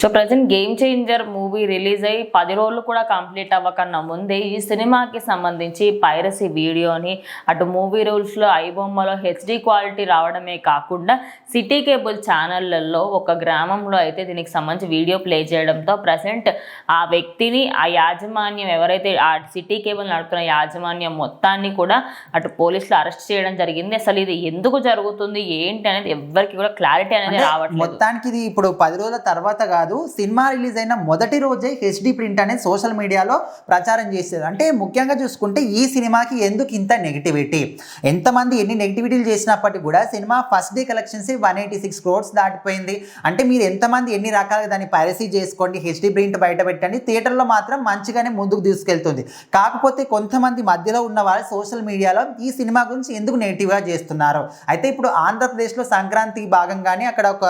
So present game changer movie release అయ్యి 10 రోజులు కూడా కంప్లీట్ అవ్వకన్నా ముందే ఈ సినిమాకి సంబంధించి పైరసీ వీడియోని అటు మూవీ రూల్స్లో ఐబొమ్మలో హెచ్డి క్వాలిటీ రావడమే కాకుండా సిటీ కేబుల్ ఛానళ్లలో ఒక గ్రామంలో అయితే దీనికి సంబంధించి వీడియో ప్లే చేయడంతో ప్రజెంట్ ఆ వ్యక్తిని ఆ యాజమాన్యం ఎవరైతే ఆ సిటీ కేబుల్ నడుపుతున్న యాజమాన్యం మొత్తాన్ని కూడా అటు పోలీసులు అరెస్ట్ చేయడం జరిగింది. అసలు ఇది ఎందుకు జరుగుతుంది ఏంటి అనేది ఎవరికి కూడా క్లారిటీ అనేది రావట్లేదు. మొత్తానికి ఇది ఇప్పుడు 10 రోజుల తర్వాత కాదు, సినిమా రిలీజ్ అయిన మొదటి రోజే హెచ్డి ప్రింట్ అనేది సోషల్ మీడియాలో ప్రచారం చేసేది. అంటే ముఖ్యంగా చూసుకుంటే ఈ సినిమాకి ఎందుకు ఇంత నెగిటివిటీ, ఎంతమంది ఎన్ని నెగిటివిటీలు చేసినప్పటికీ కూడా cinema first day collections 186 crores దాటిపోయింది. అంటే మీరు ఎంతమంది ఎన్ని రకాలుగా దాన్ని పైరసీ చేసుకోండి, హెచ్డి ప్రింట్ బయట పెట్టండి, థియేటర్లో మాత్రం మంచిగానే ముందుకు తీసుకెళ్తుంది. కాకపోతే కొంతమంది మధ్యలో ఉన్న వాళ్ళు సోషల్ మీడియాలో ఈ సినిమా గురించి ఎందుకు నెగిటివ్గా చేస్తున్నారు. అయితే ఇప్పుడు ఆంధ్రప్రదేశ్లో సంక్రాంతి భాగంగానే అక్కడ ఒక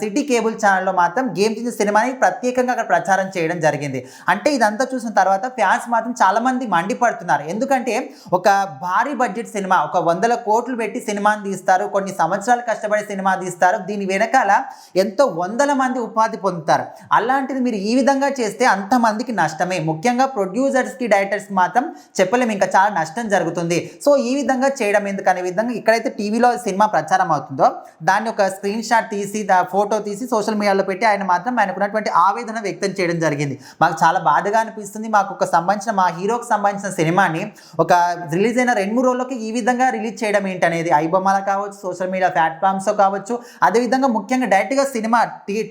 సిటీ కేబుల్ ఛానల్లో మాత్రం గేమ్ చేంజర్ సినిమాని ప్రత్యేకంగా అక్కడ ప్రచారం చేయడం జరిగింది. అంటే ఇదంతా చూసిన తర్వాత ఫ్యాన్స్ మాత్రం చాలామంది మండిపడుతున్నారు. ఎందుకంటే ఒక భారీ బడ్జెట్ సినిమా, ఒక 100 కోట్లు పెట్టి సినిమాని తీస్తారు, కొన్ని సంవత్సరాలు కష్టపడి సినిమా తీస్తారు, దీని వెనకాల ఎంతో 100 మంది ఉపాధి పొందుతారు. అలాంటిది మీరు ఈ విధంగా చేస్తే అంతమందికి నష్టమే. ముఖ్యంగా ప్రొడ్యూసర్స్కి, డైరెక్టర్స్కి మాత్రం చెప్పలేము, ఇంకా చాలా నష్టం జరుగుతుంది. సో ఈ విధంగా చేయడం ఎందుకనే విధంగా ఇక్కడైతే టీవీలో సినిమా ప్రచారం అవుతుందో దాన్ని ఒక స్క్రీన్ షాట్ తీసి ఫోటో తీసి సోషల్ మీడియాలో పెట్టి ఆయన మాత్రం ఆయనకున్నటువంటి ఆవేదన వ్యక్తం చేయడం జరిగింది. మాకు చాలా బాధగా అనిపిస్తుంది, మాకు ఒక సంబంధించిన మా హీరోకి సంబంధించిన సినిమాని ఒక రిలీజ్ అయిన 2-3 రోజులకి ఈ విధంగా రిలీజ్ చేయడం ఏంటనేది ఐబొమ్మలో కావచ్చు, సోషల్ మీడియా ప్లాట్ఫామ్స్లో కావచ్చు, అదేవిధంగా ముఖ్యంగా డైరెక్ట్గా సినిమా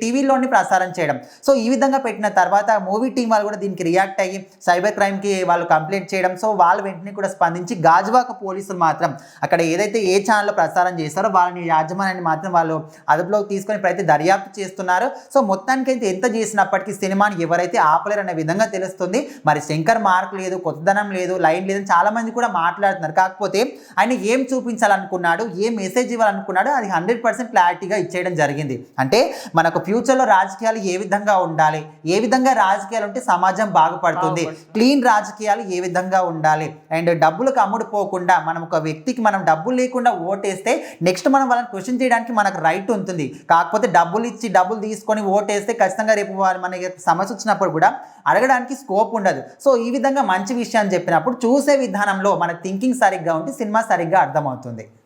టీవీలోని ప్రసారం చేయడం. సో ఈ విధంగా పెట్టిన తర్వాత మూవీ టీం వాళ్ళు కూడా దీనికి రియాక్ట్ అయ్యి సైబర్ క్రైమ్కి వాళ్ళు కంప్లైంట్ చేయడం. సో వాళ్ళు వెంటనే కూడా స్పందించి గాజువాక పోలీసులు మాత్రం అక్కడ ఏదైతే ఏ ఛానల్లో ప్రసారం చేస్తారో వాళ్ళని యాజమాన్యాన్ని మాత్రం వాళ్ళు అదుపులోకి తీసుకొని ఇప్పుడైతే దర్యాప్తు చేస్తున్నారు. సో మొత్తానికి అయితే ఎంత చేసినప్పటికీ సినిమాని ఎవరైతే ఆపలేరు అనే విధంగా తెలుస్తుంది. మరి శంకర్ మార్క్ లేదు, కొత్తదనం లేదు, లైన్ లేదని చాలామంది కూడా మాట్లాడుతున్నారు. కాకపోతే ఆయన ఏం చూపించాలనుకున్నాడు, ఏ మెసేజ్ ఇవ్వాలనుకున్నాడు అది 100% క్లారిటీగా ఇచ్చేయడం జరిగింది. అంటే మనకు ఫ్యూచర్లో రాజకీయాలు ఏ విధంగా ఉండాలి, ఏ విధంగా రాజకీయాలు ఉంటే సమాజం బాగుపడుతుంది, క్లీన్ రాజకీయాలు ఏ విధంగా ఉండాలి, అండ్ డబ్బులకు అమ్ముడుపోకుండా మనం ఒక వ్యక్తికి మనం డబ్బులు లేకుండా ఓటేస్తే నెక్స్ట్ మనం వాళ్ళని క్వశ్చన్ చేయడానికి మనకు రైట్ ఉంటుంది. కాకపోతే డబ్బులు ఇచ్చి డబ్బులు తీసుకొని ఓటేస్తే ఖచ్చితంగా రేపు మనకి సమస్య వచ్చినప్పుడు కూడా అడగడానికి స్కోప్ ఉండదు. సో ఈ విధంగా మంచి విషయాన్ని చెప్పినప్పుడు చూసే విధానంలో మన థింకింగ్ సరిగ్గా ఉంటే సినిమా సరిగ్గా అర్థమవుతుంది.